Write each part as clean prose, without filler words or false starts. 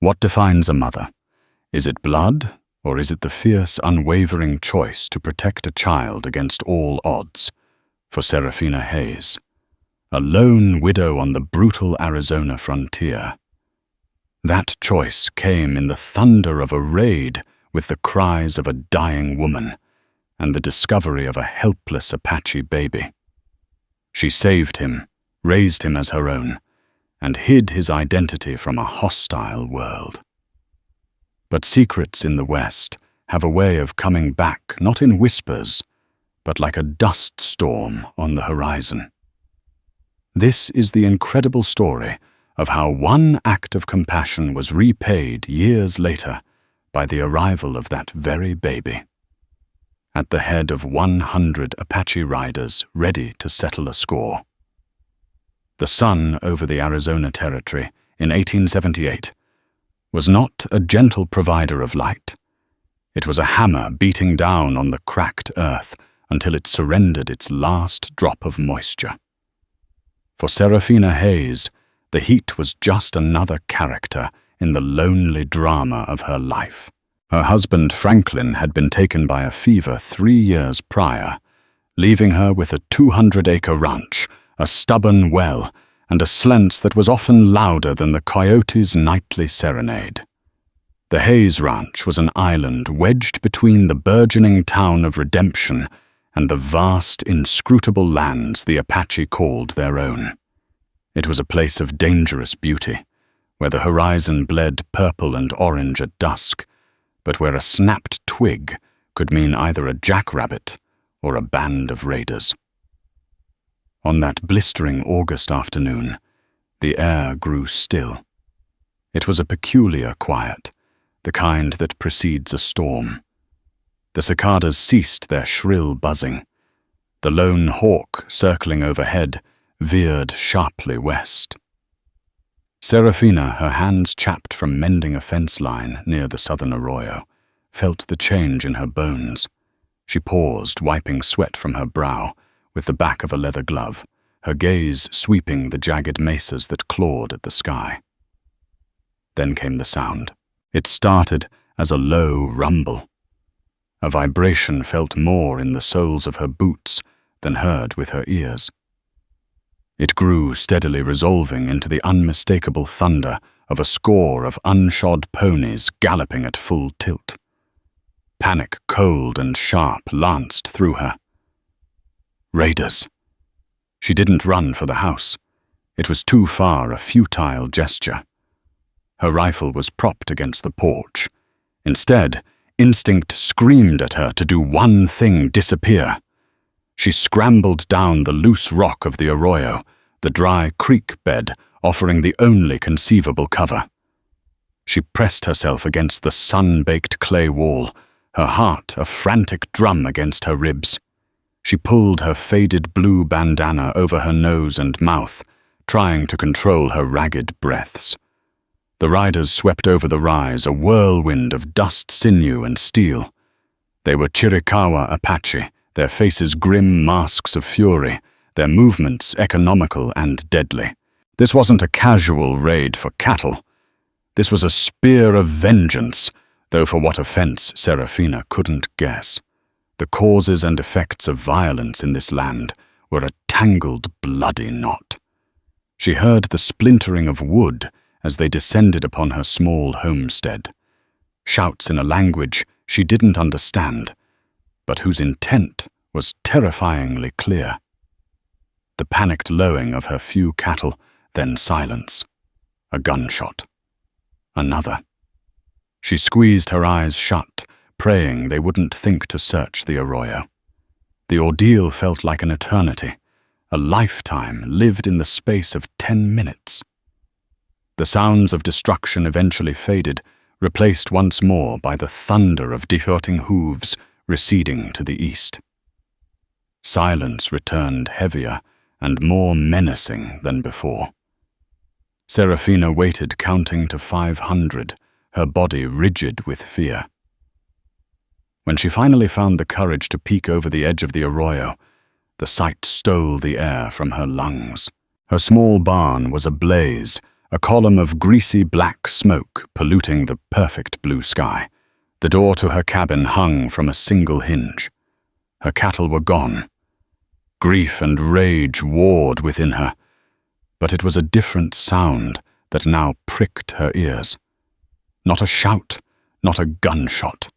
What defines a mother? Is it blood, or is it the fierce, unwavering choice to protect a child against all odds? For Serafina Hayes, a lone widow on the brutal Arizona frontier. That choice came in the thunder of a raid with the cries of a dying woman and the discovery of a helpless Apache baby. She saved him, raised him as her own, and hid his identity from a hostile world. But secrets in the West have a way of coming back not in whispers, but like a dust storm on the horizon. This is the incredible story of how one act of compassion was repaid years later by the arrival of that very baby. At the head of 100 Apache riders ready to settle a score. The sun over the Arizona Territory in 1878 was not a gentle provider of light. It was a hammer beating down on the cracked earth until it surrendered its last drop of moisture. For Serafina Hayes, the heat was just another character in the lonely drama of her life. Her husband Franklin had been taken by a fever 3 years prior, leaving her with a 200-acre ranch, a stubborn well, and a slants that was often louder than the coyote's nightly serenade. The Hayes Ranch was an island wedged between the burgeoning town of Redemption and the vast, inscrutable lands the Apache called their own. It was a place of dangerous beauty, where the horizon bled purple and orange at dusk, but where a snapped twig could mean either a jackrabbit or a band of raiders. On that blistering August afternoon, the air grew still. It was a peculiar quiet, the kind that precedes a storm. The cicadas ceased their shrill buzzing. The lone hawk, circling overhead, veered sharply west. Serafina, her hands chapped from mending a fence line near the southern arroyo, felt the change in her bones. She paused, wiping sweat from her brow with the back of a leather glove, her gaze sweeping the jagged mesas that clawed at the sky. Then came the sound. It started as a low rumble. A vibration felt more in the soles of her boots than heard with her ears. It grew, steadily resolving into the unmistakable thunder of a score of unshod ponies galloping at full tilt. Panic, cold and sharp, lanced through her. Raiders. She didn't run for the house. It was too far a futile gesture. Her rifle was propped against the porch. Instead, instinct screamed at her to do one thing: disappear. She scrambled down the loose rock of the arroyo, the dry creek bed offering the only conceivable cover. She pressed herself against the sun-baked clay wall, her heart a frantic drum against her ribs. She pulled her faded blue bandana over her nose and mouth, trying to control her ragged breaths. The riders swept over the rise, a whirlwind of dust, sinew, and steel. They were Chiricahua Apache, their faces grim masks of fury, their movements economical and deadly. This wasn't a casual raid for cattle. This was a spear of vengeance, though for what offense Serafina couldn't guess. The causes and effects of violence in this land were a tangled, bloody knot. She heard the splintering of wood as they descended upon her small homestead. Shouts in a language she didn't understand, but whose intent was terrifyingly clear. The panicked lowing of her few cattle, then silence. A gunshot. Another. She squeezed her eyes shut, praying they wouldn't think to search the arroyo. The ordeal felt like an eternity, a lifetime lived in the space of 10 minutes. The sounds of destruction eventually faded, replaced once more by the thunder of departing hooves receding to the east. Silence returned heavier and more menacing than before. Serafina waited, counting to 500, her body rigid with fear. When she finally found the courage to peek over the edge of the arroyo, the sight stole the air from her lungs. Her small barn was ablaze, a column of greasy black smoke polluting the perfect blue sky. The door to her cabin hung from a single hinge. Her cattle were gone. Grief and rage warred within her, but it was a different sound that now pricked her ears. Not a shout, not a gunshot,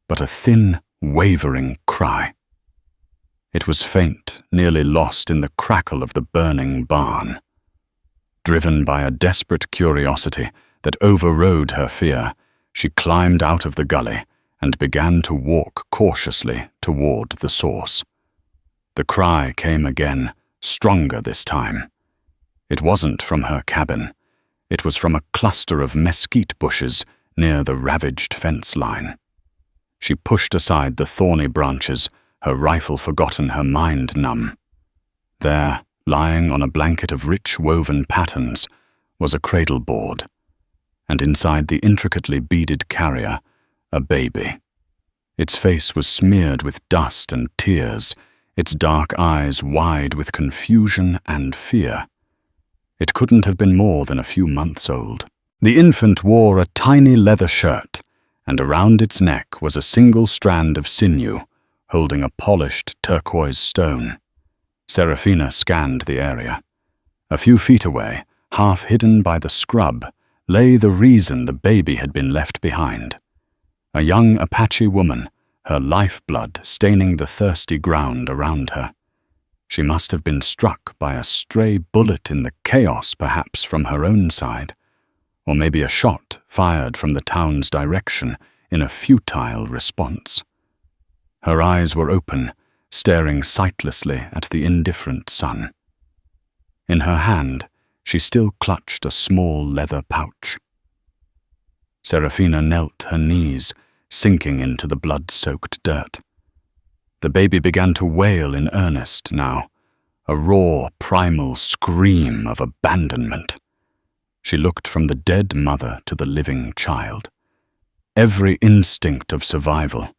but a thin, wavering cry. It was faint, nearly lost in the crackle of the burning barn. Driven by a desperate curiosity that overrode her fear, she climbed out of the gully and began to walk cautiously toward the source. The cry came again, stronger this time. It wasn't from her cabin. It was from a cluster of mesquite bushes near the ravaged fence line. She pushed aside the thorny branches, her rifle forgotten, her mind numb. There, lying on a blanket of rich woven patterns, was a cradle board, and inside the intricately beaded carrier, a baby. Its face was smeared with dust and tears, its dark eyes wide with confusion and fear. It couldn't have been more than a few months old. The infant wore a tiny leather shirt, and around its neck was a single strand of sinew, holding a polished turquoise stone. Serafina scanned the area. A few feet away, half hidden by the scrub, lay the reason the baby had been left behind. A young Apache woman, her lifeblood staining the thirsty ground around her. She must have been struck by a stray bullet in the chaos, perhaps from her own side, or maybe a shot fired from the town's direction in a futile response. Her eyes were open, staring sightlessly at the indifferent sun. In her hand, she still clutched a small leather pouch. Serafina knelt her knees, sinking into the blood-soaked dirt. The baby began to wail in earnest now, a raw, primal scream of abandonment. She looked from the dead mother to the living child. Every instinct of survival,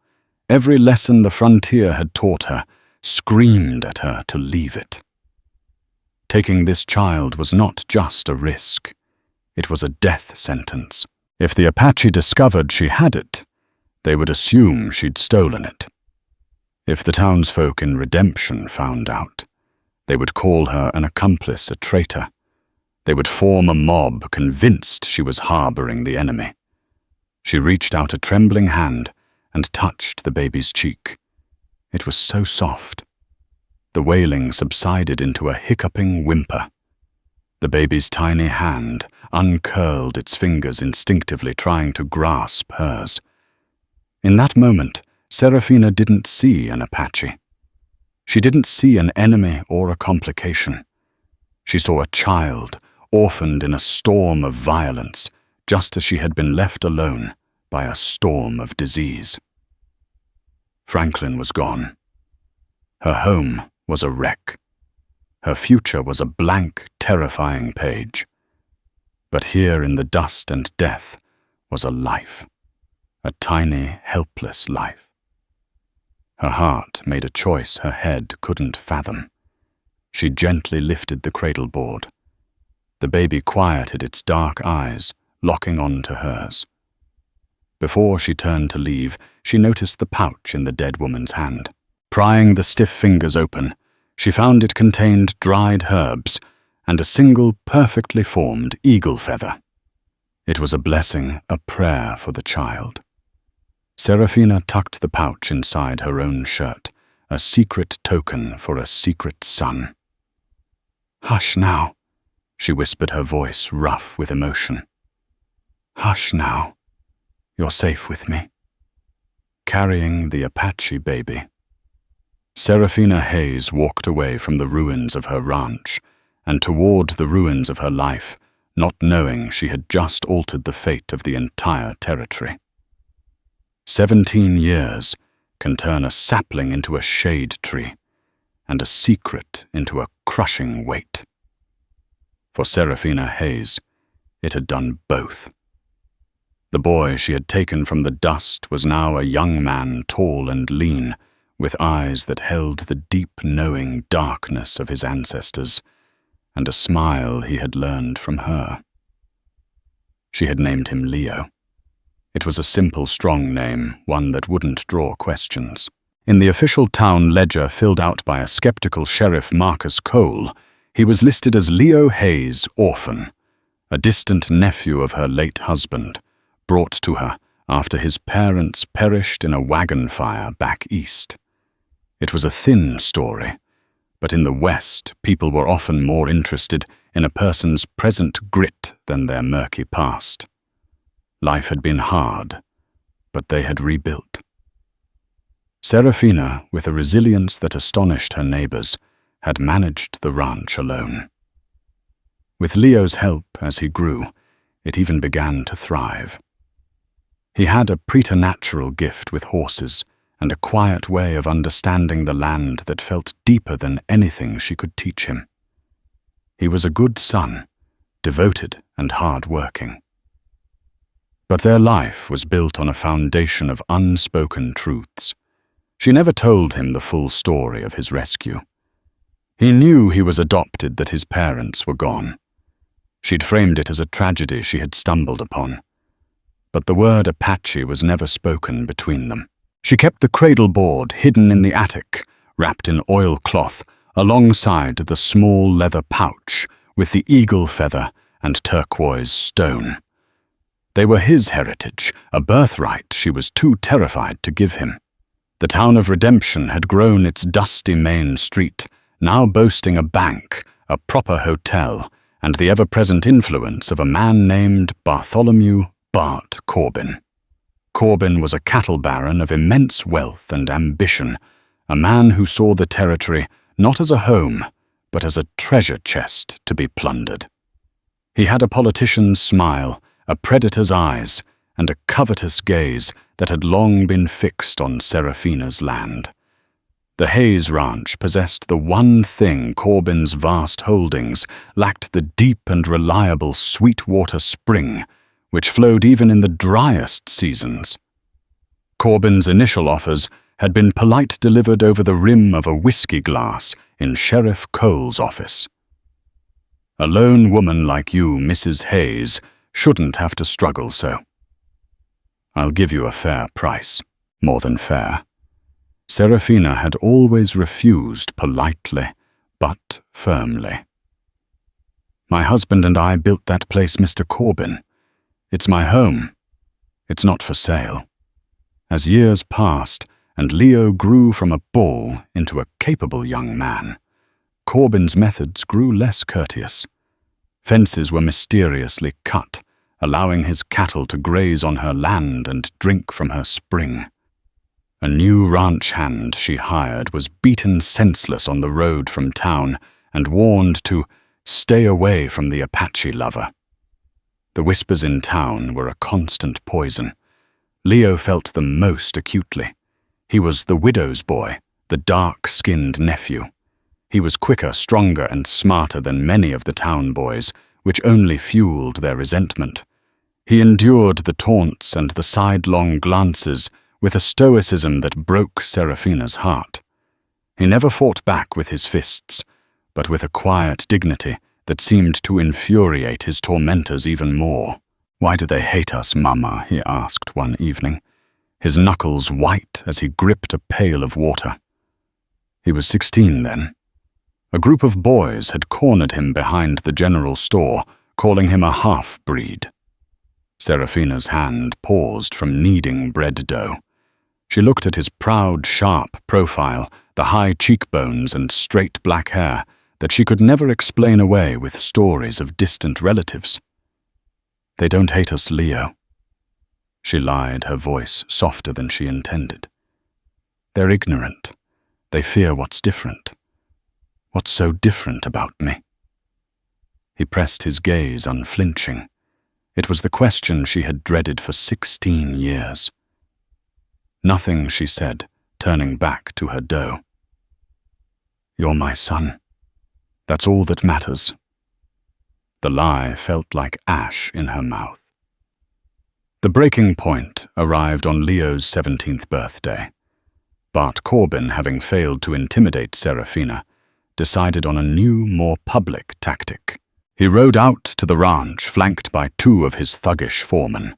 every lesson the frontier had taught her, screamed at her to leave it. Taking this child was not just a risk. It was a death sentence. If the Apache discovered she had it, they would assume she'd stolen it. If the townsfolk in Redemption found out, they would call her an accomplice, a traitor. They would form a mob convinced she was harboring the enemy. She reached out a trembling hand and touched the baby's cheek. It was so soft. The wailing subsided into a hiccuping whimper. The baby's tiny hand uncurled its fingers instinctively, trying to grasp hers. In that moment, Serafina didn't see an Apache. She didn't see an enemy or a complication. She saw a child, orphaned in a storm of violence, just as she had been left alone by a storm of disease. Franklin was gone. Her home was a wreck. Her future was a blank, terrifying page. But here in the dust and death was a life, a tiny, helpless life. Her heart made a choice her head couldn't fathom. She gently lifted the cradle board. The baby quieted its dark eyes, locking on to hers. Before she turned to leave, she noticed the pouch in the dead woman's hand. Prying the stiff fingers open, she found it contained dried herbs and a single perfectly formed eagle feather. It was a blessing, a prayer for the child. Serafina tucked the pouch inside her own shirt, a secret token for a secret son. "Hush now," she whispered, her voice rough with emotion. "Hush now. You're safe with me." Carrying the Apache baby. Serafina Hayes walked away from the ruins of her ranch and toward the ruins of her life, not knowing she had just altered the fate of the entire territory. 17 years can turn a sapling into a shade tree, and a secret into a crushing weight. For Serafina Hayes, it had done both. The boy she had taken from the dust was now a young man, tall and lean, with eyes that held the deep, knowing darkness of his ancestors, and a smile he had learned from her. She had named him Leo. It was a simple, strong name, one that wouldn't draw questions. In the official town ledger filled out by a skeptical Sheriff Marcus Cole, he was listed as Leo Hayes, orphan, a distant nephew of her late husband, brought to her after his parents perished in a wagon fire back east. It was a thin story, but in the West, people were often more interested in a person's present grit than their murky past. Life had been hard, but they had rebuilt. Serafina, with a resilience that astonished her neighbors, had managed the ranch alone. With Leo's help, as he grew, it even began to thrive. He had a preternatural gift with horses and a quiet way of understanding the land that felt deeper than anything she could teach him. He was a good son, devoted and hard-working. But their life was built on a foundation of unspoken truths. She never told him the full story of his rescue. He knew he was adopted, that his parents were gone. She'd framed it as a tragedy she had stumbled upon. But the word Apache was never spoken between them. She kept the cradle board hidden in the attic, wrapped in oilcloth, alongside the small leather pouch with the eagle feather and turquoise stone. They were his heritage, a birthright she was too terrified to give him. The town of Redemption had grown its dusty main street, now boasting a bank, a proper hotel, and the ever-present influence of a man named Bartholomew Bart Corbin. Corbin was a cattle baron of immense wealth and ambition, a man who saw the territory not as a home, but as a treasure chest to be plundered. He had a politician's smile, a predator's eyes, and a covetous gaze that had long been fixed on Serafina's land. The Hayes Ranch possessed the one thing Corbin's vast holdings lacked: the deep and reliable Sweetwater Spring, which flowed even in the driest seasons. Corbin's initial offers had been polite delivered over the rim of a whiskey glass in Sheriff Cole's office. A lone woman like you, Mrs. Hayes, shouldn't have to struggle so. I'll give you a fair price, more than fair. Serafina had always refused politely, but firmly. My husband and I built that place, Mr. Corbin. It's my home. It's not for sale. As years passed and Leo grew from a bull into a capable young man, Corbin's methods grew less courteous. Fences were mysteriously cut, allowing his cattle to graze on her land and drink from her spring. A new ranch hand she hired was beaten senseless on the road from town and warned to stay away from the Apache lover. The whispers in town were a constant poison. Leo felt them most acutely. He was the widow's boy, the dark-skinned nephew. He was quicker, stronger, and smarter than many of the town boys, which only fueled their resentment. He endured the taunts and the sidelong glances with a stoicism that broke Serafina's heart. He never fought back with his fists, but with a quiet dignity that seemed to infuriate his tormentors even more. "Why do they hate us, Mama?" he asked one evening, his knuckles white as he gripped a pail of water. He was 16 then. A group of boys had cornered him behind the general store, calling him a half-breed. Serafina's hand paused from kneading bread dough. She looked at his proud, sharp profile, the high cheekbones and straight black hair that she could never explain away with stories of distant relatives. "They don't hate us, Leo." She lied, her voice softer than she intended. "They're ignorant. They fear what's different. What's so different about me?" He pressed his gaze unflinching. It was the question she had dreaded for 16 years. "Nothing," she said, turning back to her dough. "You're my son. That's all that matters." The lie felt like ash in her mouth. The breaking point arrived on Leo's 17th birthday. Bart Corbin, having failed to intimidate Serafina, decided on a new, more public tactic. He rode out to the ranch, flanked by 2 of his thuggish foremen.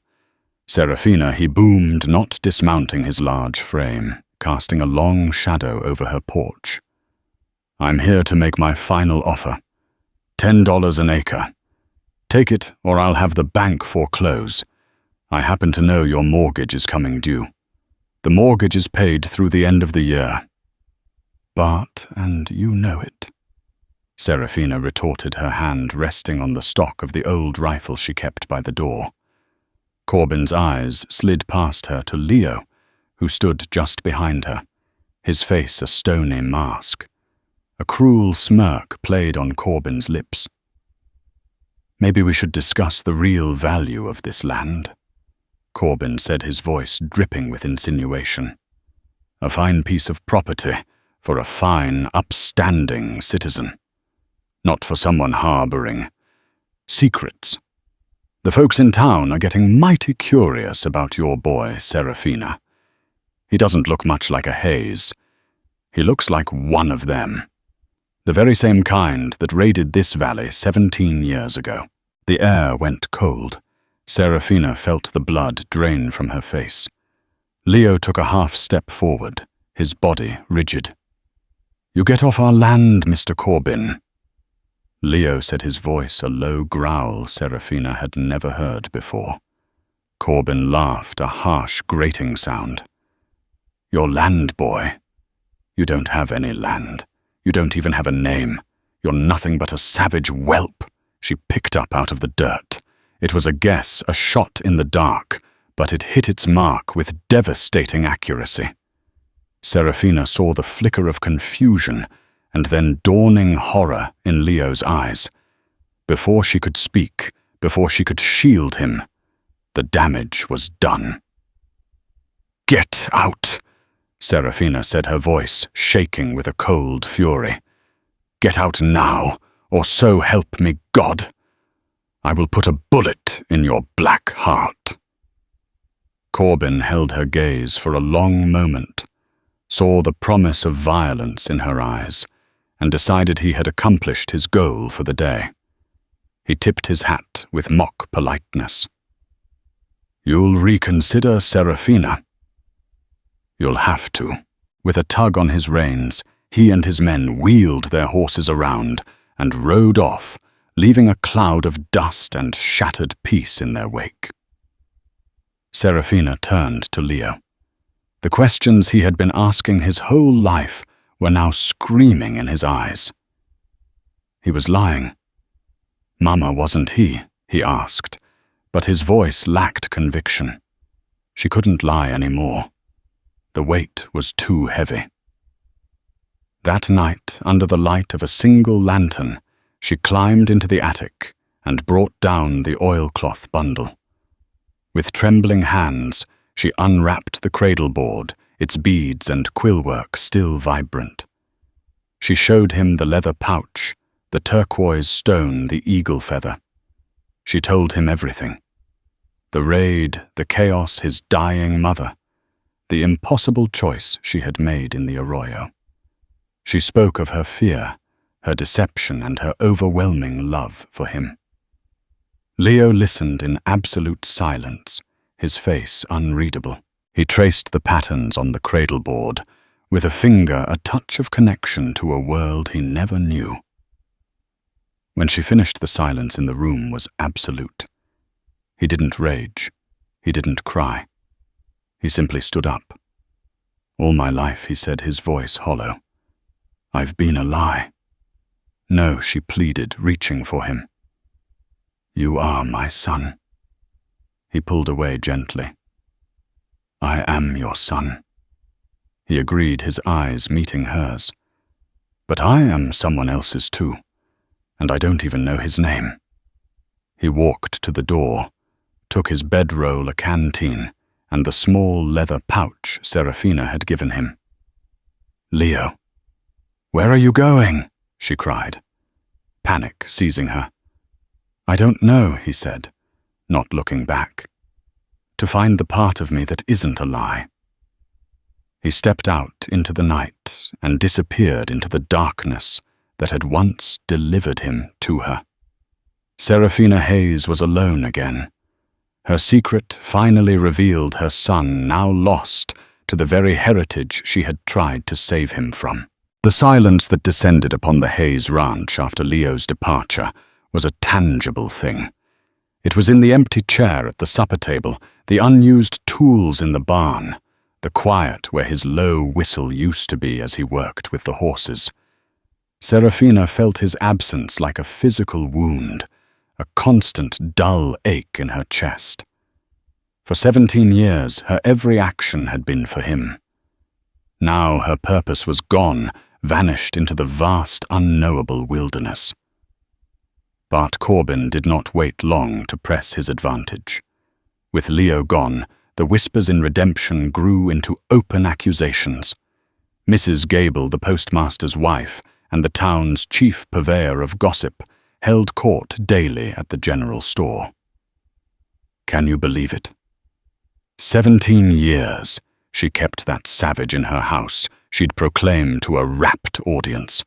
Serafina he boomed, not dismounting his large frame, casting a long shadow over her porch. "I'm here to make my final offer. $10 an acre. Take it, or I'll have the bank foreclose. I happen to know your mortgage is coming due. The mortgage is paid through the end of the year." "But, and you know it," Serafina retorted, her hand resting on the stock of the old rifle she kept by the door. Corbin's eyes slid past her to Leo, who stood just behind her, his face a stony mask. A cruel smirk played on Corbin's lips. "Maybe we should discuss the real value of this land," Corbin said, his voice dripping with insinuation. "A fine piece of property for a fine, upstanding citizen. Not for someone harboring secrets. The folks in town are getting mighty curious about your boy, Serafina. He doesn't look much like a Hayes. He looks like one of them. The very same kind that raided this valley 17 years ago." The air went cold. Serafina felt the blood drain from her face. Leo took a half step forward, his body rigid. "You get off our land, Mr. Corbin." Leo said, his voice a low growl Serafina had never heard before. Corbin laughed, a harsh, grating sound. "Your land, boy. You don't have any land. You don't even have a name. You're nothing but a savage whelp," she picked up out of the dirt. It was a guess, a shot in the dark, but it hit its mark with devastating accuracy. Serafina saw the flicker of confusion and then dawning horror in Leo's eyes. Before she could speak, before she could shield him, the damage was done. "Get out," Serafina said, her voice shaking with a cold fury. "Get out now, or so help me God. I will put a bullet in your black heart." Corbin held her gaze for a long moment, saw the promise of violence in her eyes, and decided he had accomplished his goal for the day. He tipped his hat with mock politeness. "You'll reconsider, Serafina?" "You'll have to." With a tug on his reins, he and his men wheeled their horses around and rode off, leaving a cloud of dust and shattered peace in their wake. Serafina turned to Leo. The questions he had been asking his whole life were now screaming in his eyes. He was lying. "Mama, wasn't he?" asked, but his voice lacked conviction. She couldn't lie anymore. The weight was too heavy. That night, under the light of a single lantern, she climbed into the attic and brought down the oilcloth bundle. With trembling hands, she unwrapped the cradle board, its beads and quillwork still vibrant. She showed him the leather pouch, the turquoise stone, the eagle feather. She told him everything. The raid, the chaos, his dying mother, the impossible choice she had made in the arroyo. She spoke of her fear, her deception, and her overwhelming love for him. Leo listened in absolute silence, his face unreadable. He traced the patterns on the cradle board, with a finger a touch of connection to a world he never knew. When she finished, the silence in the room was absolute. He didn't rage. He didn't cry. He simply stood up. "All my life," he said, his voice hollow, "I've been a lie." "No," she pleaded, reaching for him. "You are my son." He pulled away gently. "I am your son," he agreed, his eyes meeting hers. "But I am someone else's too, and I don't even know his name." He walked to the door, took his bedroll, a canteen, and the small leather pouch Serafina had given him. "Leo." "Where are you going?" she cried, panic seizing her. "I don't know," he said, not looking back. "To find the part of me that isn't a lie." He stepped out into the night and disappeared into the darkness that had once delivered him to her. Seraphina Hayes was alone again. Her secret finally revealed her son, now lost to the very heritage she had tried to save him from. The silence that descended upon the Hayes ranch after Leo's departure was a tangible thing. It was in the empty chair at the supper table, the unused tools in the barn, the quiet where his low whistle used to be as he worked with the horses. Seraphina felt his absence like a physical wound, a constant dull ache in her chest. For 17 years, her every action had been for him. Now her purpose was gone, vanished into the vast, unknowable wilderness. Bart Corbin did not wait long to press his advantage. With Leo gone, the whispers in redemption grew into open accusations. Mrs. Gable, the postmaster's wife, and the town's chief purveyor of gossip, held court daily at the general store. Can you believe it? 17 years she kept that savage in her house she'd proclaimed to a rapt audience.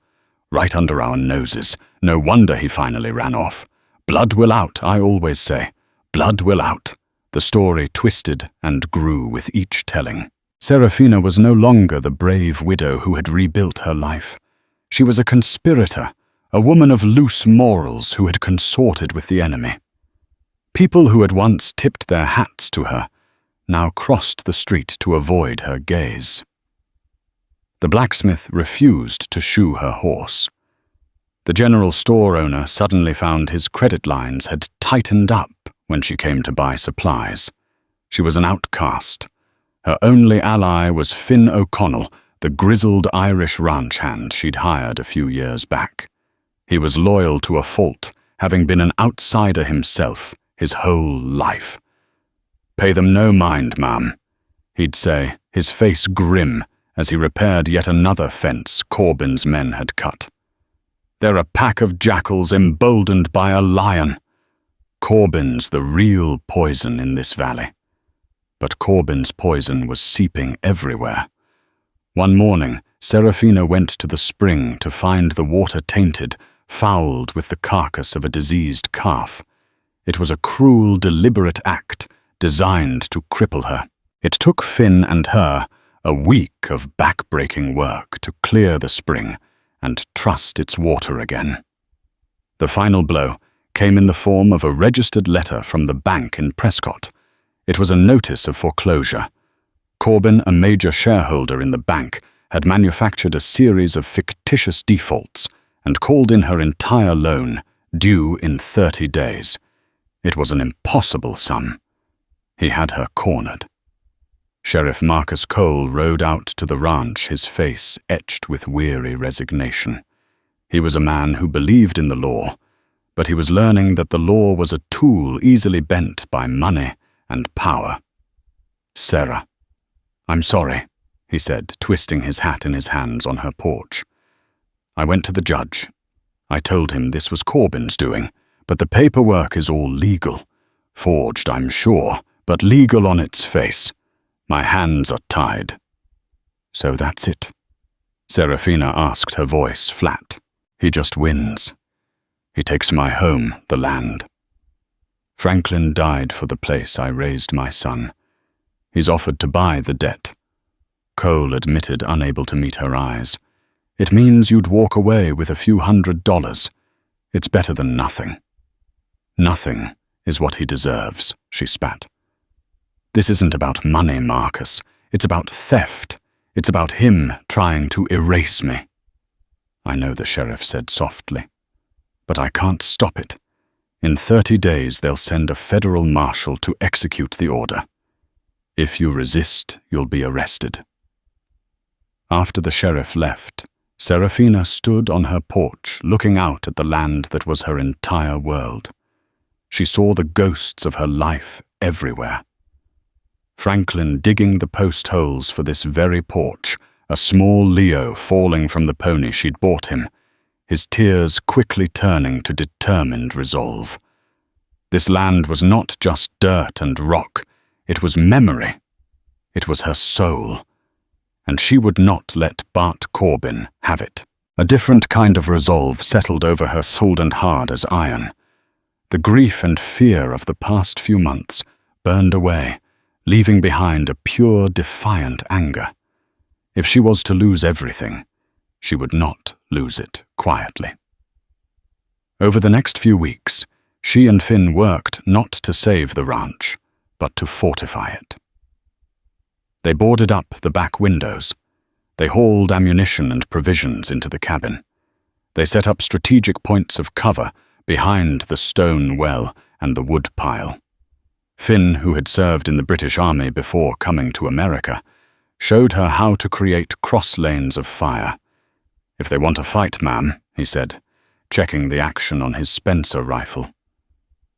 Right under our noses. No wonder he finally ran off. Blood will out, I always say. Blood will out. The story twisted and grew with each telling. Seraphina was no longer the brave widow who had rebuilt her life. She was a conspirator, a woman of loose morals who had consorted with the enemy. People who had once tipped their hats to her now crossed the street to avoid her gaze. The blacksmith refused to shoe her horse. The general store owner suddenly found his credit lines had tightened up when she came to buy supplies. She was an outcast. Her only ally was Finn O'Connell, the grizzled Irish ranch hand she'd hired a few years back. He was loyal to a fault, having been an outsider himself his whole life. "Pay them no mind, ma'am," he'd say, his face grim as he repaired yet another fence Corbin's men had cut. "They're a pack of jackals emboldened by a lion. Corbin's the real poison in this valley." But Corbin's poison was seeping everywhere. One morning, Seraphina went to the spring to find the water tainted, fouled with the carcass of a diseased calf. It was a cruel, deliberate act designed to cripple her. It took Finn and her a week of back-breaking work to clear the spring and trust its water again. The final blow came in the form of a registered letter from the bank in Prescott. It was a notice of foreclosure. Corbin, a major shareholder in the bank, had manufactured a series of fictitious defaults and called in her entire loan, due in 30 days. It was an impossible sum. He had her cornered. Sheriff Marcus Cole rode out to the ranch, his face etched with weary resignation. He was a man who believed in the law, but he was learning that the law was a tool easily bent by money and power. "Sarah, I'm sorry," he said, twisting his hat in his hands on her porch. "I went to the judge. I told him this was Corbin's doing, but the paperwork is all legal. Forged, I'm sure, but legal on its face. My hands are tied." "So that's it?" Seraphina asked, her voice flat. "He just wins. He takes my home, the land. Franklin died for the place I raised my son. He's offered to buy the debt." Cole admitted, unable to meet her eyes. "It means you'd walk away with a few $100. It's better than nothing." "Nothing is what he deserves," she spat. "This isn't about money, Marcus. It's about theft. It's about him trying to erase me." "I know," the sheriff said softly, "but I can't stop it. In 30 days they'll send a federal marshal to execute the order. If you resist, you'll be arrested." After the sheriff left, Seraphina stood on her porch looking out at the land that was her entire world. She saw the ghosts of her life everywhere. Franklin digging the post holes for this very porch, a small Leo falling from the pony she'd bought him, his tears quickly turning to determined resolve. This land was not just dirt and rock, it was memory. It was her soul, and she would not let Bart Corbin have it. A different kind of resolve settled over her soul and hard as iron. The grief and fear of the past few months burned away, leaving behind a pure, defiant anger. If she was to lose everything, she would not lose it quietly. Over the next few weeks, she and Finn worked not to save the ranch, but to fortify it. They boarded up the back windows. They hauled ammunition and provisions into the cabin. They set up strategic points of cover behind the stone well and the wood pile. Finn, who had served in the British Army before coming to America, showed her how to create cross lanes of fire. "If they want a fight, ma'am," he said, checking the action on his Spencer rifle.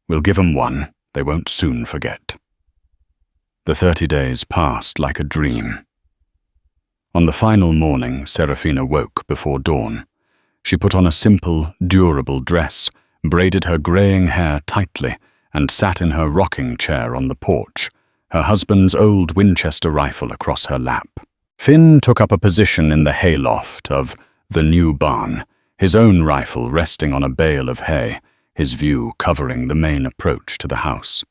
"We'll give 'em one they won't soon forget." The 30 days passed like a dream. On the final morning, Serafina woke before dawn. She put on a simple, durable dress, braided her graying hair tightly, and sat in her rocking chair on the porch, her husband's old Winchester rifle across her lap. Finn took up a position in the hayloft of the new barn, his own rifle resting on a bale of hay, his view covering the main approach to the house.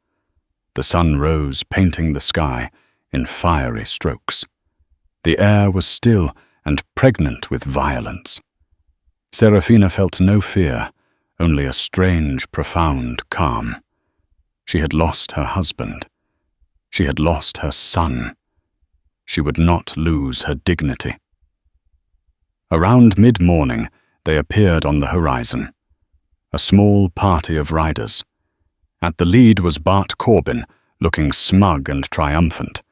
The sun rose, painting the sky in fiery strokes. The air was still and pregnant with violence. Serafina felt no fear, only a strange, profound calm. She had lost her husband. She had lost her son. She would not lose her dignity. Around mid-morning, they appeared on the horizon. A small party of riders. At the lead was Bart Corbin, looking smug and triumphant.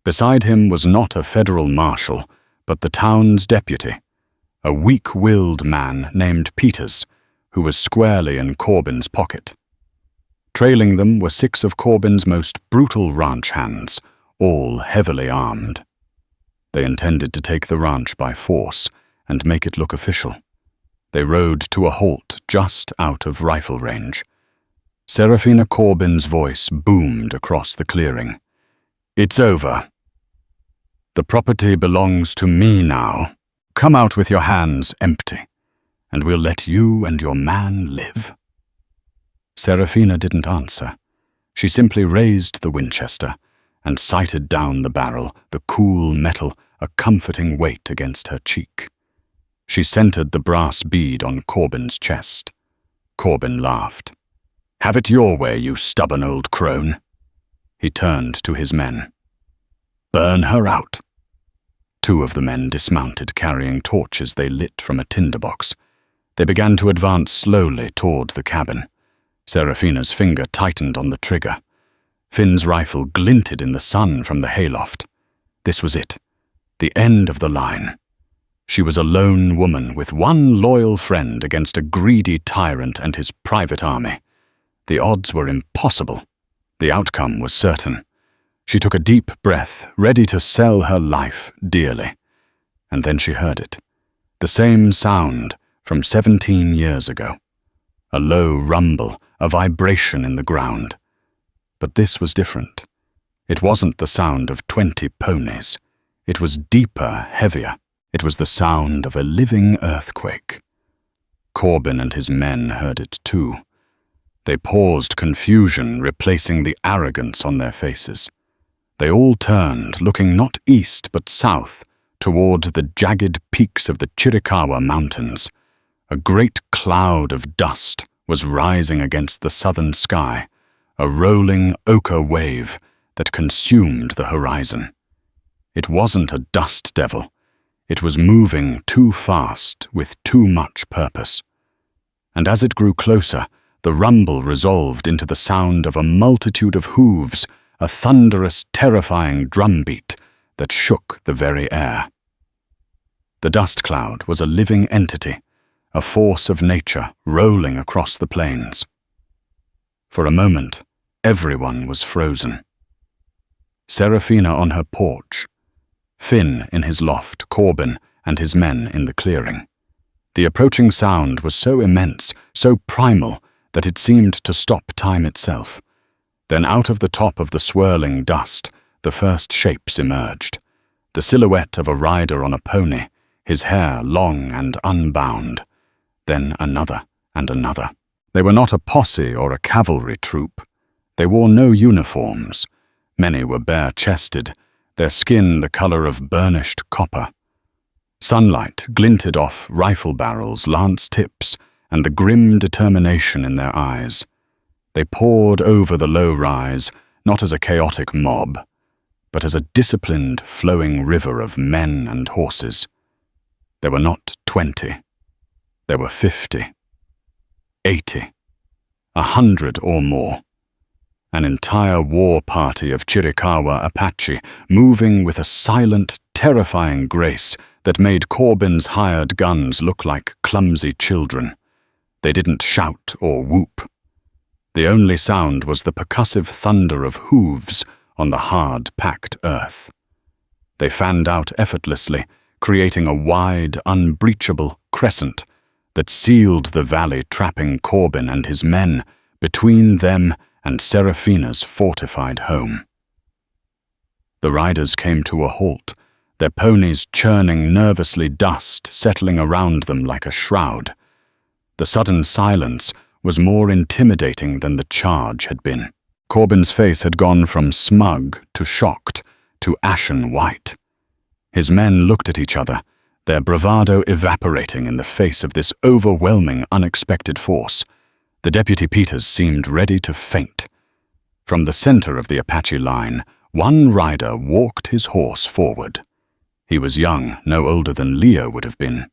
Beside him was not a federal marshal, but the town's deputy, a weak-willed man named Peters, who was squarely in Corbin's pocket. Trailing them were 6 of Corbin's most brutal ranch hands, all heavily armed. They intended to take the ranch by force and make it look official. They rode to a halt just out of rifle range. Serafina Corbin's voice boomed across the clearing. "It's over. The property belongs to me now. Come out with your hands empty, and we'll let you and your man live." Serafina didn't answer. She simply raised the Winchester and sighted down the barrel, the cool metal a comforting weight against her cheek. She centered the brass bead on Corbin's chest. Corbin laughed. "Have it your way, you stubborn old crone." He turned to his men. "Burn her out." 2 of the men dismounted, carrying torches they lit from a tinderbox. They began to advance slowly toward the cabin. Serafina's finger tightened on the trigger. Finn's rifle glinted in the sun from the hayloft. This was it, the end of the line. She was a lone woman with one loyal friend against a greedy tyrant and his private army. The odds were impossible. The outcome was certain. She took a deep breath, ready to sell her life dearly. And then she heard it. The same sound from 17 years ago. A low rumble, a vibration in the ground. But this was different. It wasn't the sound of 20 ponies. It was deeper, heavier. It was the sound of a living earthquake. Corbin and his men heard it too. They paused, confusion replacing the arrogance on their faces. They all turned, looking not east but south, toward the jagged peaks of the Chiricahua Mountains. A great cloud of dust was rising against the southern sky, a rolling ochre wave that consumed the horizon. It wasn't a dust devil. It was moving too fast with too much purpose. And as it grew closer, the rumble resolved into the sound of a multitude of hooves, a thunderous, terrifying drumbeat that shook the very air. The dust cloud was a living entity, a force of nature rolling across the plains. For a moment, everyone was frozen. Serafina on her porch, Finn in his loft, Corbin and his men in the clearing. The approaching sound was so immense, so primal, that it seemed to stop time itself. Then out of the top of the swirling dust, the first shapes emerged. The silhouette of a rider on a pony, his hair long and unbound, then another and another. They were not a posse or a cavalry troop. They wore no uniforms. Many were bare-chested, their skin the color of burnished copper. Sunlight glinted off rifle barrels, lance tips, and the grim determination in their eyes. They poured over the low rise, not as a chaotic mob, but as a disciplined, flowing river of men and horses. There were not 20. There were 50, 80, 100 or more. An entire war party of Chiricahua Apache, moving with a silent, terrifying grace that made Corbin's hired guns look like clumsy children. They didn't shout or whoop. The only sound was the percussive thunder of hooves on the hard, packed earth. They fanned out effortlessly, creating a wide, unbreachable crescent that sealed the valley, trapping Corbin and his men between them and Serafina's fortified home. The riders came to a halt, their ponies churning nervously, dust settling around them like a shroud. The sudden silence was more intimidating than the charge had been. Corbin's face had gone from smug to shocked to ashen white. His men looked at each other, their bravado evaporating in the face of this overwhelming, unexpected force. The Deputy Peters seemed ready to faint. From the center of the Apache line, one rider walked his horse forward. He was young, no older than Leo would have been.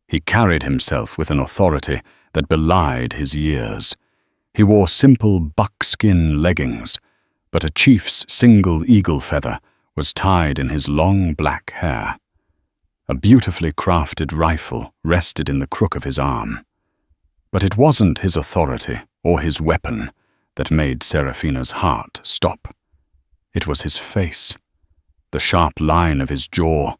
He carried himself with an authority that belied his years. He wore simple buckskin leggings, but a chief's single eagle feather was tied in his long black hair. A beautifully crafted rifle rested in the crook of his arm. But it wasn't his authority or his weapon that made Serafina's heart stop. It was his face, the sharp line of his jaw,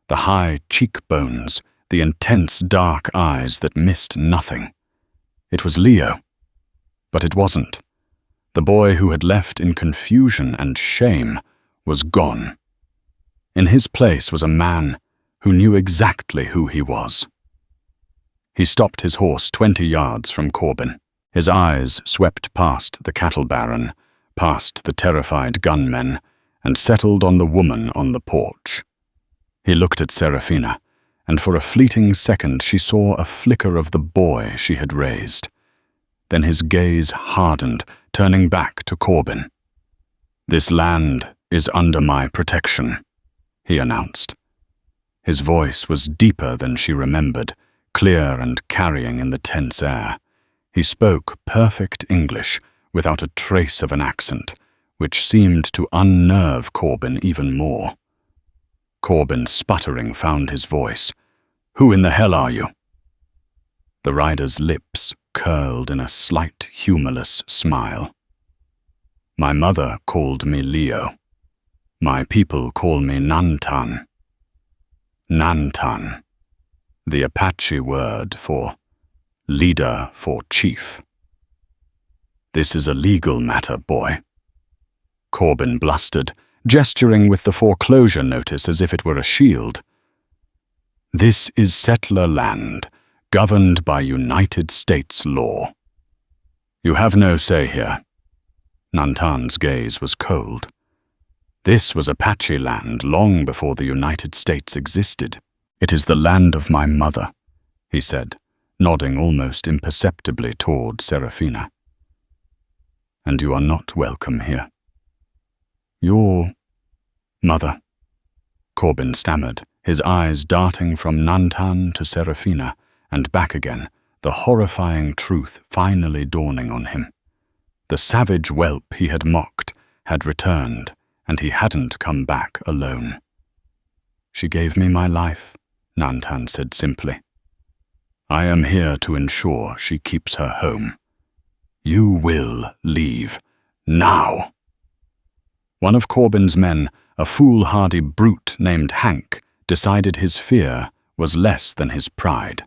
the high cheekbones, the intense dark eyes that missed nothing. It was Leo, but it wasn't. The boy who had left in confusion and shame was gone. In his place was a man who knew exactly who he was. He stopped his horse 20 yards from Corbin. His eyes swept past the cattle baron, past the terrified gunmen, and settled on the woman on the porch. He looked at Serafina, and for a fleeting second she saw a flicker of the boy she had raised. Then his gaze hardened, turning back to Corbin. "This land is under my protection," he announced. His voice was deeper than she remembered, clear and carrying in the tense air. He spoke perfect English, without a trace of an accent, which seemed to unnerve Corbin even more. Corbin, sputtering, found his voice. "Who in the hell are you?" The rider's lips curled in a slight, humorless smile. "My mother called me Leo. My people call me Nantan." Nantan, the Apache word for leader, for chief. "This is a legal matter, boy," Corbin blustered, gesturing with the foreclosure notice as if it were a shield. "This is settler land, governed by United States law. You have no say here." Nantan's gaze was cold. This was Apache land long before the United States existed. "It is the land of my mother," he said, nodding almost imperceptibly toward Serafina. "And you are not welcome here." "Your mother," Corbin stammered, his eyes darting from Nantan to Serafina and back again, the horrifying truth finally dawning on him. The savage whelp he had mocked had returned, and he hadn't come back alone. "She gave me my life," Nantan said simply. "I am here to ensure she keeps her home. You will leave now." One of Corbin's men, a foolhardy brute named Hank, decided his fear was less than his pride.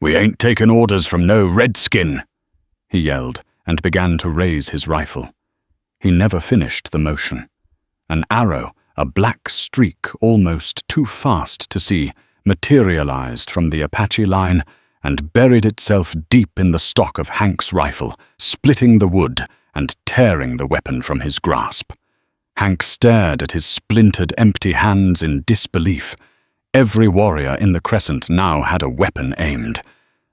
"We ain't taking orders from no redskin," he yelled and began to raise his rifle. He never finished the motion. An arrow, a black streak almost too fast to see, materialized from the Apache line and buried itself deep in the stock of Hank's rifle, splitting the wood and tearing the weapon from his grasp. Hank stared at his splintered, empty hands in disbelief. Every warrior in the crescent now had a weapon aimed.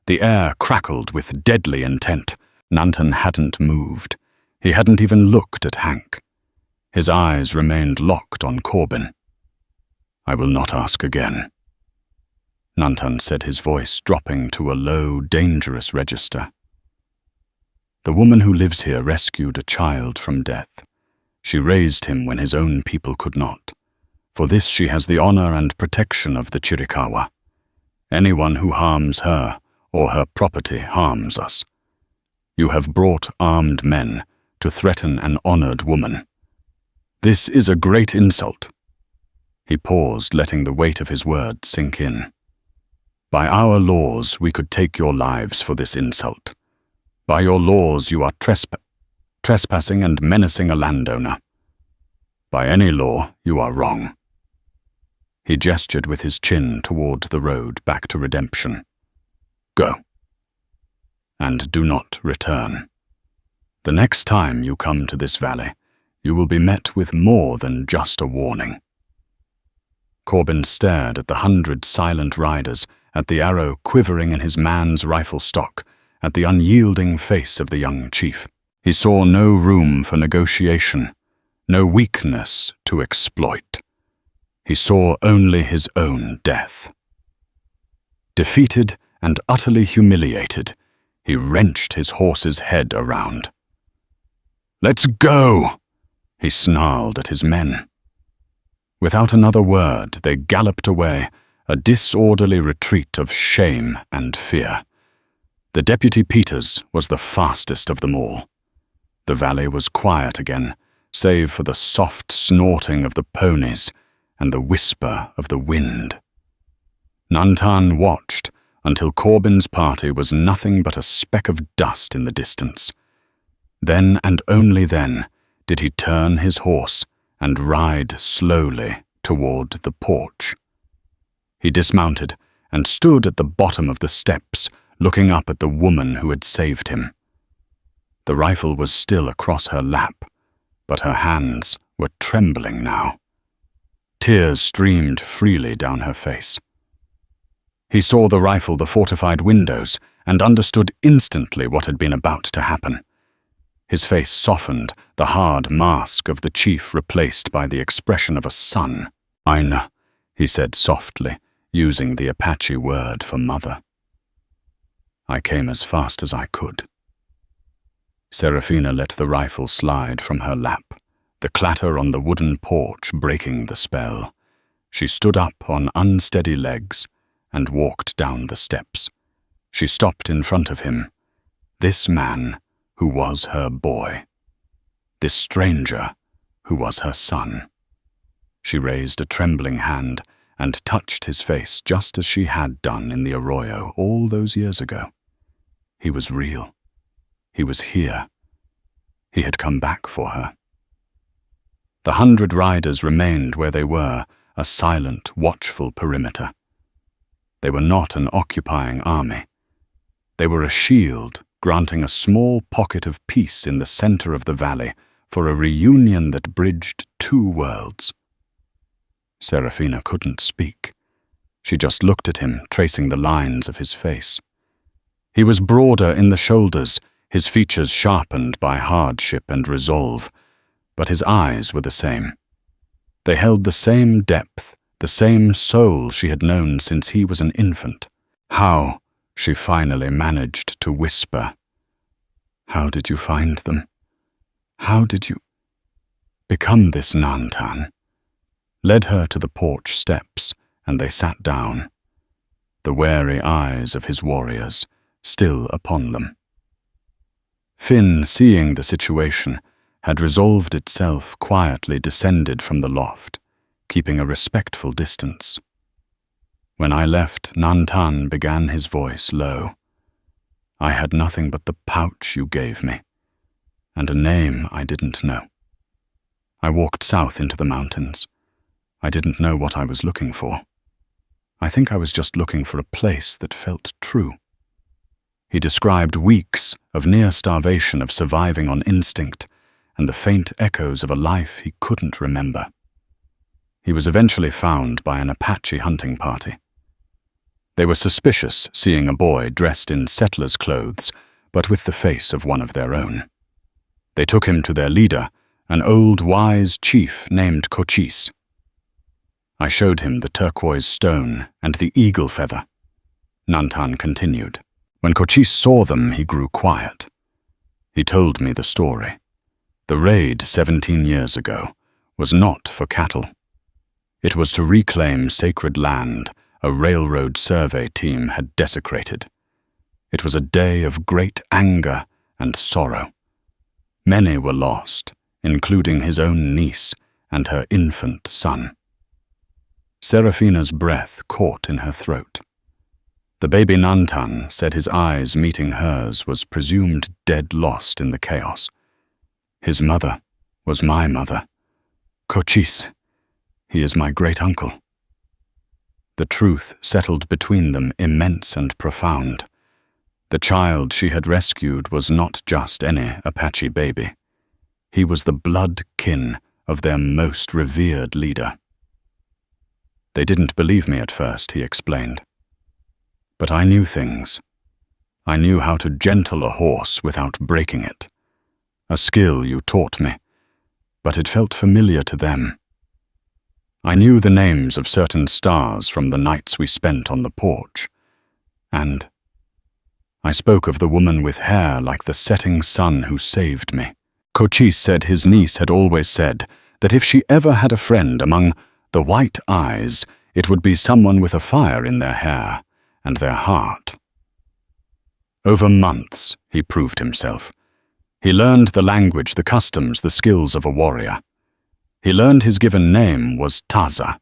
The air crackled with deadly intent. Nantan hadn't moved. He hadn't even looked at Hank. His eyes remained locked on Corbin. "I will not ask again," Nantan said, his voice dropping to a low, dangerous register. "The woman who lives here rescued a child from death. She raised him when his own people could not. For this she has the honor and protection of the Chiricahua. Anyone who harms her or her property harms us. You have brought armed men to threaten an honored woman. This is a great insult." He paused, letting the weight of his words sink in. "By our laws, we could take your lives for this insult. By your laws, you are trespassing and menacing a landowner. By any law, you are wrong." He gestured with his chin toward the road back to redemption. "Go. And do not return. The next time you come to this valley, you will be met with more than just a warning." Corbin stared at the 100 silent riders, at the arrow quivering in his man's rifle stock, at the unyielding face of the young chief. He saw no room for negotiation, no weakness to exploit. He saw only his own death. Defeated and utterly humiliated, he wrenched his horse's head around. "Let's go!" he snarled at his men. Without another word, they galloped away, a disorderly retreat of shame and fear. The Deputy Peters was the fastest of them all. The valley was quiet again, save for the soft snorting of the ponies and the whisper of the wind. Nantan watched until Corbin's party was nothing but a speck of dust in the distance. Then and only then did he turn his horse and ride slowly toward the porch. He dismounted and stood at the bottom of the steps, looking up at the woman who had saved him. The rifle was still across her lap, but her hands were trembling now. Tears streamed freely down her face. He saw the rifle the fortified windows and understood instantly what had been about to happen. His face softened, the hard mask of the chief replaced by the expression of a son. "Aina," he said softly, using the Apache word for mother. "I came as fast as I could." Serafina let the rifle slide from her lap, the clatter on the wooden porch breaking the spell. She stood up on unsteady legs and walked down the steps. She stopped in front of him. This man who was her boy. This stranger who was her son. She raised a trembling hand and touched his face just as she had done in the arroyo all those years ago. He was real. He was here. He had come back for her. The 100 riders remained where they were, a silent, watchful perimeter. They were not an occupying army. They were a shield granting a small pocket of peace in the center of the valley for a reunion that bridged 2 worlds. Serafina couldn't speak. She just looked at him, tracing the lines of his face. He was broader in the shoulders, his features sharpened by hardship and resolve, but his eyes were the same. They held the same depth, the same soul she had known since he was an infant. "How?" she finally managed to whisper. "How did you find them? How did you become this Nantan?" Led her to the porch steps, and they sat down, the wary eyes of his warriors still upon them. Finn, seeing the situation, had resolved itself, quietly descended from the loft, keeping a respectful distance. "When I left, Nantan," began his voice low. "I had nothing but the pouch you gave me, and a name I didn't know. I walked south into the mountains. I didn't know what I was looking for. I think I was just looking for a place that felt true. He described weeks of near starvation, of surviving on instinct, and the faint echoes of a life he couldn't remember. He was eventually found by an Apache hunting party. They were suspicious, seeing a boy dressed in settler's clothes, but with the face of one of their own. They took him to their leader, an old, wise chief named Cochise. I showed him the turquoise stone and the eagle feather. Nantan continued. When Cochise saw them, he grew quiet. He told me the story. The raid 17 years ago was not for cattle. It was to reclaim sacred land a railroad survey team had desecrated. It was a day of great anger and sorrow. Many were lost, including his own niece and her infant son. Serafina's breath caught in her throat. The baby Nantan said his eyes meeting hers was presumed dead lost in the chaos. His mother was my mother. Cochise, he is my great-uncle. The truth settled between them, immense and profound. The child she had rescued was not just any Apache baby. He was the blood kin of their most revered leader. They didn't believe me at first, he explained. But I knew things. I knew how to gentle a horse without breaking it. A skill you taught me, but it felt familiar to them. I knew the names of certain stars from the nights we spent on the porch, and I spoke of the woman with hair like the setting sun who saved me. Cochise said his niece had always said that if she ever had a friend among the white eyes, it would be someone with a fire in their hair and their heart. Over months, he proved himself. He learned the language, the customs, the skills of a warrior. He learned his given name was Taza.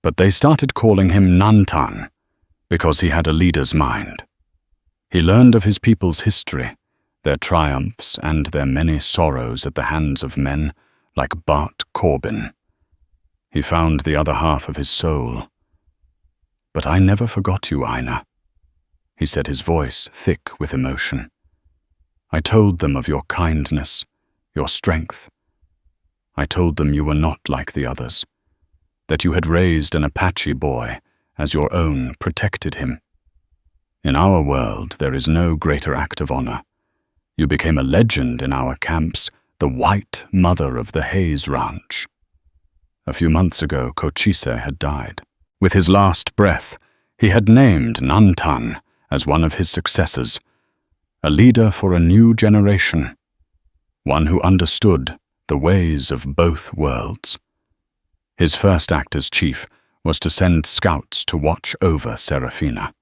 But they started calling him Nantan because he had a leader's mind. He learned of his people's history, their triumphs and their many sorrows at the hands of men like Bart Corbin. He found the other half of his soul. But I never forgot you, Aina, he said, his voice thick with emotion. I told them of your kindness, your strength. I told them you were not like the others, that you had raised an Apache boy as your own, protected him. In our world, there is no greater act of honor. You became a legend in our camps, the white mother of the Hayes Ranch. A few months ago, Cochise had died. With his last breath, he had named Nantan as one of his successors, a leader for a new generation, one who understood the ways of both worlds. His first act as chief was to send scouts to watch over Serafina.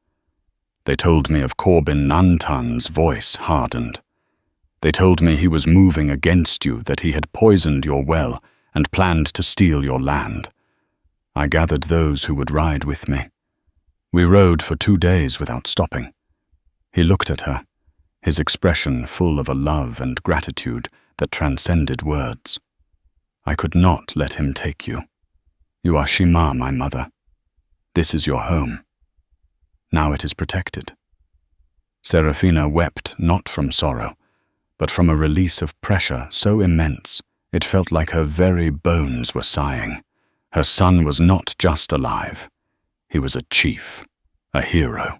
They told me of Corbin Nantan's voice hardened. They told me he was moving against you, that he had poisoned your well and planned to steal your land. I gathered those who would ride with me. We rode for 2 days without stopping. He looked at her, his expression full of a love and gratitude that transcended words. I could not let him take you. You are Shima, my mother. This is your home. Now it is protected. Serafina wept not from sorrow, but from a release of pressure so immense it felt like her very bones were sighing. Her son was not just alive. He was a chief, a hero.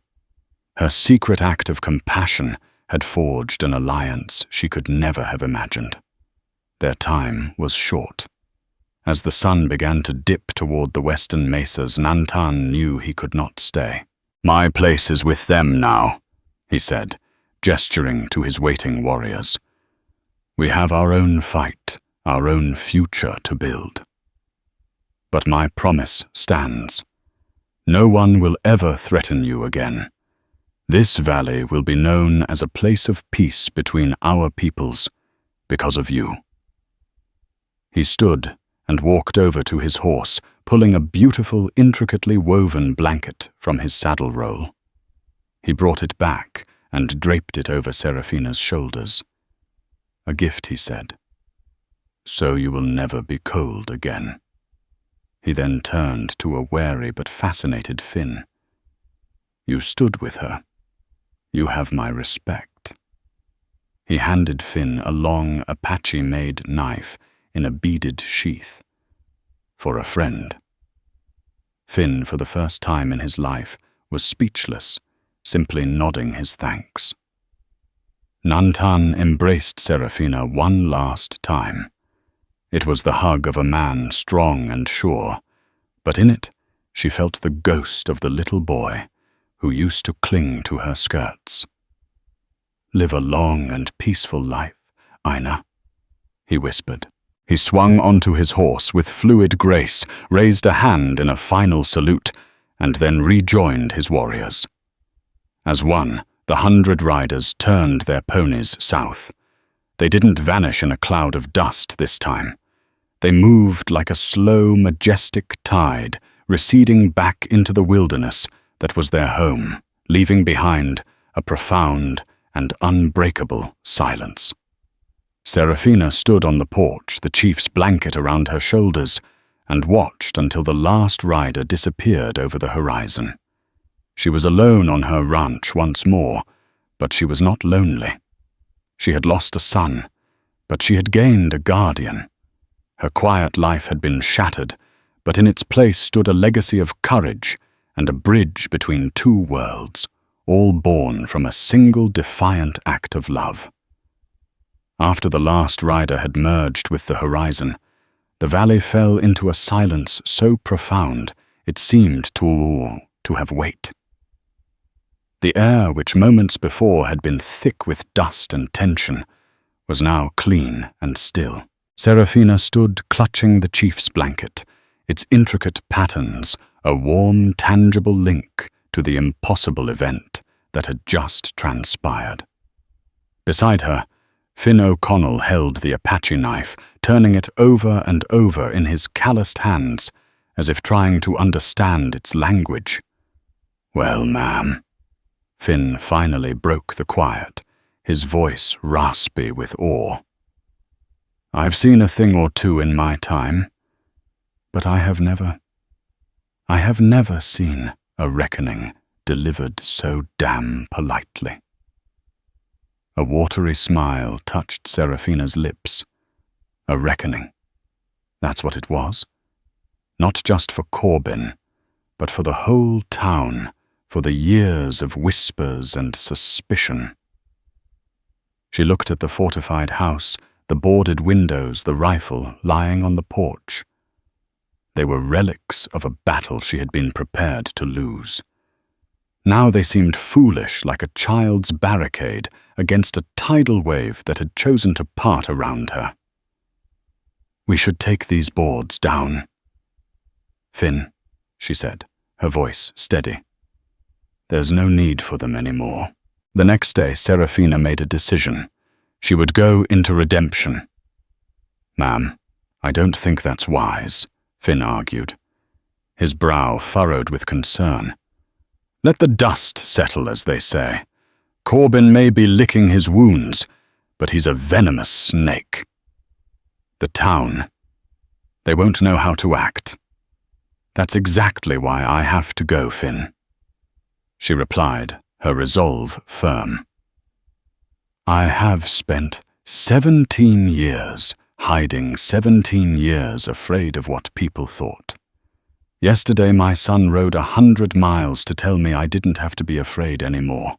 Her secret act of compassion had forged an alliance she could never have imagined. Their time was short. As the sun began to dip toward the western mesas, Nantan knew he could not stay. My place is with them now, he said, gesturing to his waiting warriors. We have our own fight, our own future to build. But my promise stands. No one will ever threaten you again. This valley will be known as a place of peace between our peoples because of you. He stood and walked over to his horse, pulling a beautiful, intricately woven blanket from his saddle roll. He brought it back and draped it over Serafina's shoulders. A gift, he said. So you will never be cold again. He then turned to a wary but fascinated Finn. "You stood with her. You have my respect." He handed Finn a long Apache-made knife in a beaded sheath. "For a friend." Finn, for the first time in his life, was speechless, simply nodding his thanks. Nantan embraced Serafina one last time. It was the hug of a man strong and sure, but in it she felt the ghost of the little boy who used to cling to her skirts. "Live a long and peaceful life, Aina," he whispered. He swung onto his horse with fluid grace, raised a hand in a final salute, and then rejoined his warriors. As one, the 100 riders turned their ponies south. They didn't vanish in a cloud of dust this time. They moved like a slow, majestic tide, receding back into the wilderness that was their home, leaving behind a profound and unbreakable silence. Serafina stood on the porch, the chief's blanket around her shoulders, and watched until the last rider disappeared over the horizon. She was alone on her ranch once more, but she was not lonely. She had lost a son, but she had gained a guardian. Her quiet life had been shattered, but in its place stood a legacy of courage and a bridge between two worlds, all born from a single defiant act of love. After the last rider had merged with the horizon, the valley fell into a silence so profound it seemed to have weight. The air, which moments before had been thick with dust and tension, was now clean and still. Serafina stood clutching the chief's blanket, its intricate patterns a warm, tangible link to the impossible event that had just transpired. Beside her, Finn O'Connell held the Apache knife, turning it over and over in his calloused hands, as if trying to understand its language. "Well, ma'am." Finn finally broke the quiet, his voice raspy with awe. "I've seen a thing or two in my time, but I have never seen a reckoning delivered so damn politely." A watery smile touched Serafina's lips. A reckoning. That's what it was. Not just for Corbin, but for the whole town, for the years of whispers and suspicion. She looked at the fortified house, the boarded windows, the rifle lying on the porch. They were relics of a battle she had been prepared to lose. Now they seemed foolish, like a child's barricade against a tidal wave that had chosen to part around her. "We should take these boards down." "Finn," she said, her voice steady. "There's no need for them anymore." The next day, Serafina made a decision. She would go into redemption. "Ma'am, I don't think that's wise," Finn argued, his brow furrowed with concern. "Let the dust settle, as they say. Corbin may be licking his wounds, but he's a venomous snake. The town, they won't know how to act. That's exactly why I have to go, Finn," she replied, her resolve firm. "I have spent 17 years hiding, 17 years afraid of what people thought. Yesterday my son rode 100 miles to tell me I didn't have to be afraid anymore.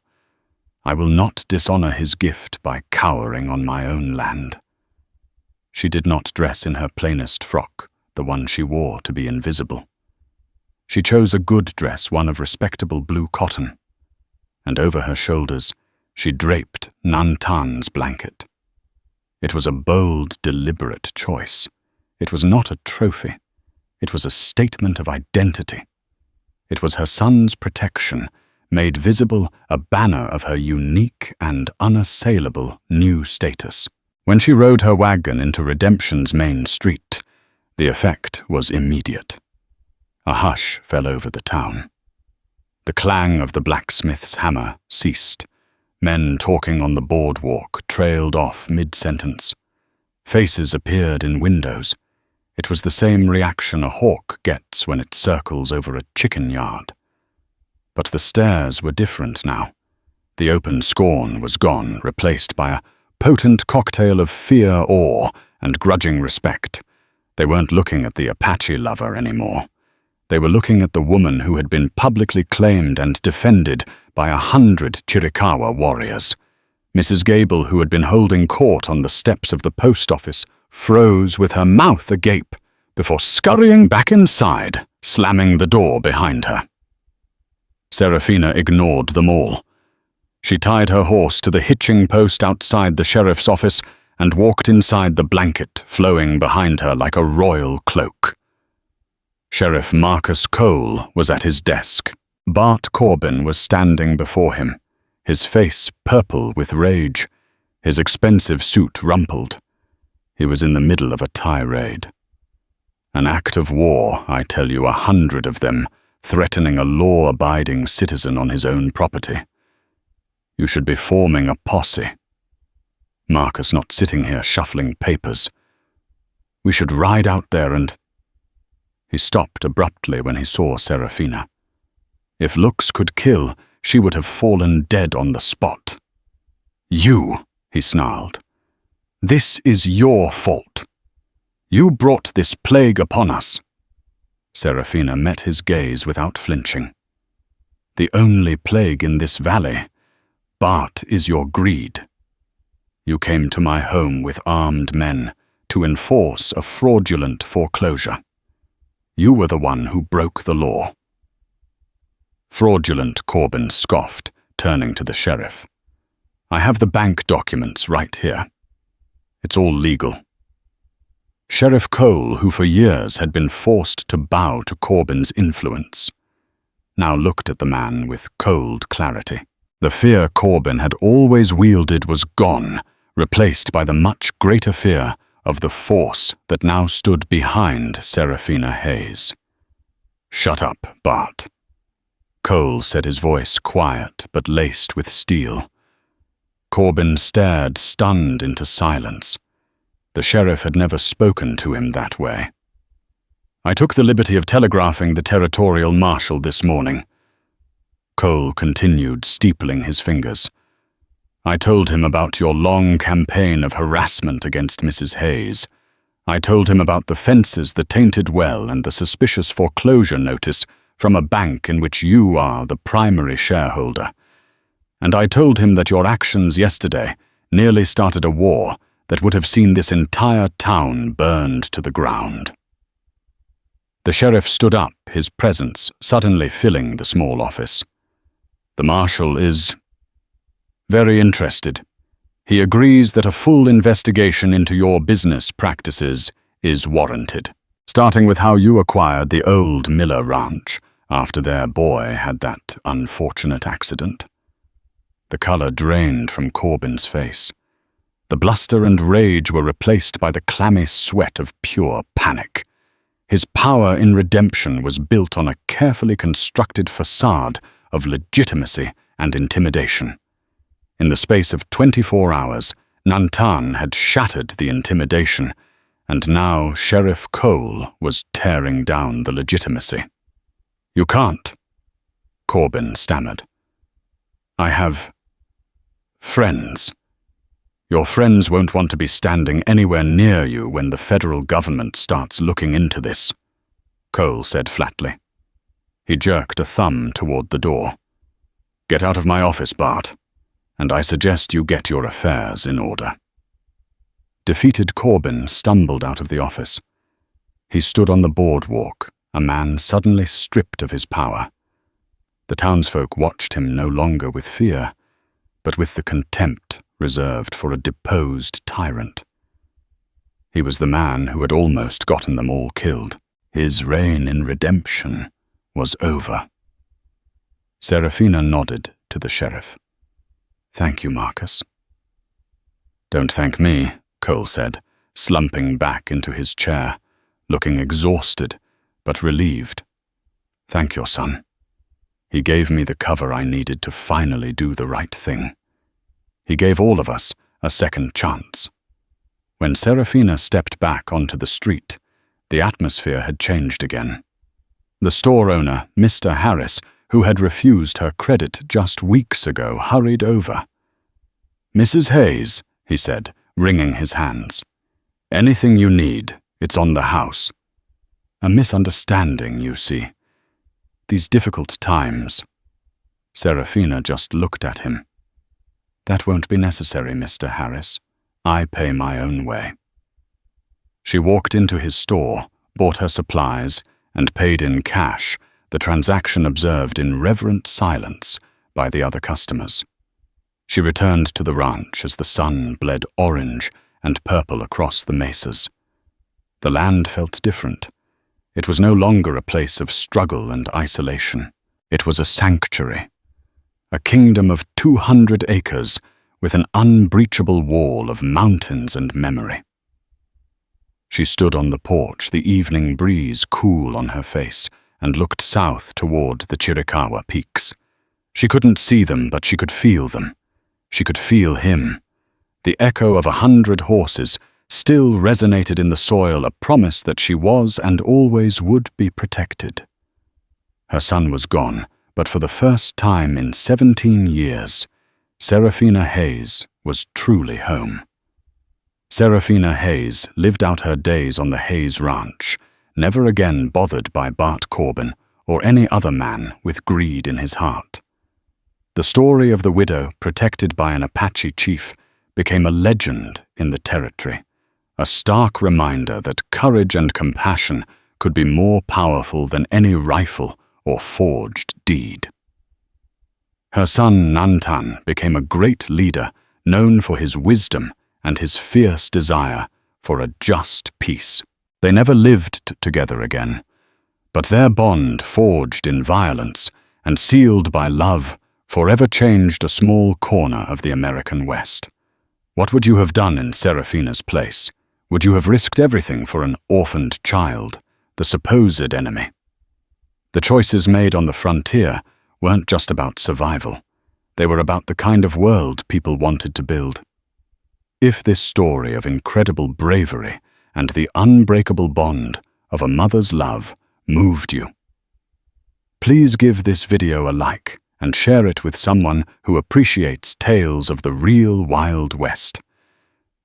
I will not dishonor his gift by cowering on my own land." She did not dress in her plainest frock, the one she wore to be invisible. She chose a good dress, one of respectable blue cotton, and over her shoulders she draped Nantan's blanket. It was a bold, deliberate choice. It was not a trophy. It was a statement of identity. It was her son's protection, made visible a banner of her unique and unassailable new status. When she rode her wagon into Redemption's main street, the effect was immediate. A hush fell over the town. The clang of the blacksmith's hammer ceased. Men talking on the boardwalk trailed off mid-sentence. Faces appeared in windows. It was the same reaction a hawk gets when it circles over a chicken yard. But the stares were different now. The open scorn was gone, replaced by a potent cocktail of fear, awe, and grudging respect. They weren't looking at the Apache lover anymore. They were looking at the woman who had been publicly claimed and defended by 100 Chiricahua warriors. Mrs. Gable, who had been holding court on the steps of the post office, froze with her mouth agape before scurrying back inside, slamming the door behind her. Serafina ignored them all. She tied her horse to the hitching post outside the sheriff's office and walked inside the blanket flowing behind her like a royal cloak. Sheriff Marcus Cole was at his desk. Bart Corbin was standing before him, his face purple with rage, his expensive suit rumpled. He was in the middle of a tirade. An act of war, I tell you, 100 of them, threatening a law-abiding citizen on his own property. You should be forming a posse. Marcus not sitting here shuffling papers. We should ride out there and... He stopped abruptly when he saw Serafina. If looks could kill, she would have fallen dead on the spot. You, he snarled. This is your fault. You brought this plague upon us. Serafina met his gaze without flinching. The only plague in this valley, Bart, is your greed. You came to my home with armed men to enforce a fraudulent foreclosure. You were the one who broke the law. Fraudulent, Corbin scoffed, turning to the sheriff. I have the bank documents right here. It's all legal. Sheriff Cole, who for years had been forced to bow to Corbin's influence, now looked at the man with cold clarity. The fear Corbin had always wielded was gone, replaced by the much greater fear of the force that now stood behind Serafina Hayes. Shut up, Bart. Cole said, his voice quiet but laced with steel. Corbin stared stunned into silence. The sheriff had never spoken to him that way. I took the liberty of telegraphing the territorial marshal this morning. Cole continued, steepling his fingers. I told him about your long campaign of harassment against Mrs. Hayes. I told him about the fences, the tainted well, and the suspicious foreclosure notice from a bank in which you are the primary shareholder. And I told him that your actions yesterday nearly started a war that would have seen this entire town burned to the ground. The sheriff stood up, his presence suddenly filling the small office. The marshal is very interested. He agrees that a full investigation into your business practices is warranted, starting with how you acquired the old Miller Ranch after their boy had that unfortunate accident. The color drained from Corbin's face. The bluster and rage were replaced by the clammy sweat of pure panic. His power in redemption was built on a carefully constructed facade of legitimacy and intimidation. In the space of 24 hours, Nantan had shattered the intimidation, and now Sheriff Cole was tearing down the legitimacy. You can't, Corbin stammered. I have friends. Your friends won't want to be standing anywhere near you when the federal government starts looking into this, Cole said flatly. He jerked a thumb toward the door. Get out of my office, Bart, and I suggest you get your affairs in order. Defeated Corbin stumbled out of the office. He stood on the boardwalk, a man suddenly stripped of his power. The townsfolk watched him no longer with fear, but with the contempt reserved for a deposed tyrant. He was the man who had almost gotten them all killed. His reign in redemption was over. Serafina nodded to the sheriff. Thank you, Marcus. Don't thank me, Cole said, slumping back into his chair, looking exhausted but relieved. Thank your son. He gave me the cover I needed to finally do the right thing. He gave all of us a second chance. When Serafina stepped back onto the street, The atmosphere had changed again. The store owner, Mr. Harris, who had refused her credit just weeks ago, hurried over. "Mrs. Hayes," he said, wringing his hands. "Anything you need, it's on the house. A misunderstanding, you see. These difficult times." Serafina just looked at him. "That won't be necessary, Mr. Harris. I pay my own way." She walked into his store, bought her supplies, and paid in cash, the transaction observed in reverent silence by the other customers. She returned to the ranch as the sun bled orange and purple across the mesas. The land felt different. It was no longer a place of struggle and isolation. It was a sanctuary, a kingdom of 200 acres with an unbreachable wall of mountains and memory. She stood on the porch, the evening breeze cool on her face, and looked south toward the Chiricahua peaks. She couldn't see them, but she could feel them. She could feel him. The echo of 100 horses still resonated in the soil, a promise that she was and always would be protected. Her son was gone, but for the first time in 17 years, Serafina Hayes was truly home. Serafina Hayes lived out her days on the Hayes Ranch, never again bothered by Bart Corbin or any other man with greed in his heart. The story of the widow protected by an Apache chief became a legend in the territory, a stark reminder that courage and compassion could be more powerful than any rifle or forged deed. Her son Nantan became a great leader, known for his wisdom and his fierce desire for a just peace. They never lived together again, but their bond, forged in violence and sealed by love, forever changed a small corner of the American West. What would you have done in Serafina's place? Would you have risked everything for an orphaned child, the supposed enemy? The choices made on the frontier weren't just about survival. They were about the kind of world people wanted to build. If this story of incredible bravery and the unbreakable bond of a mother's love moved you, please give this video a like and share it with someone who appreciates tales of the real Wild West.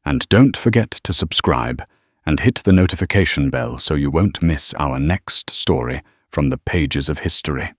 And don't forget to subscribe and hit the notification bell so you won't miss our next story from the pages of history.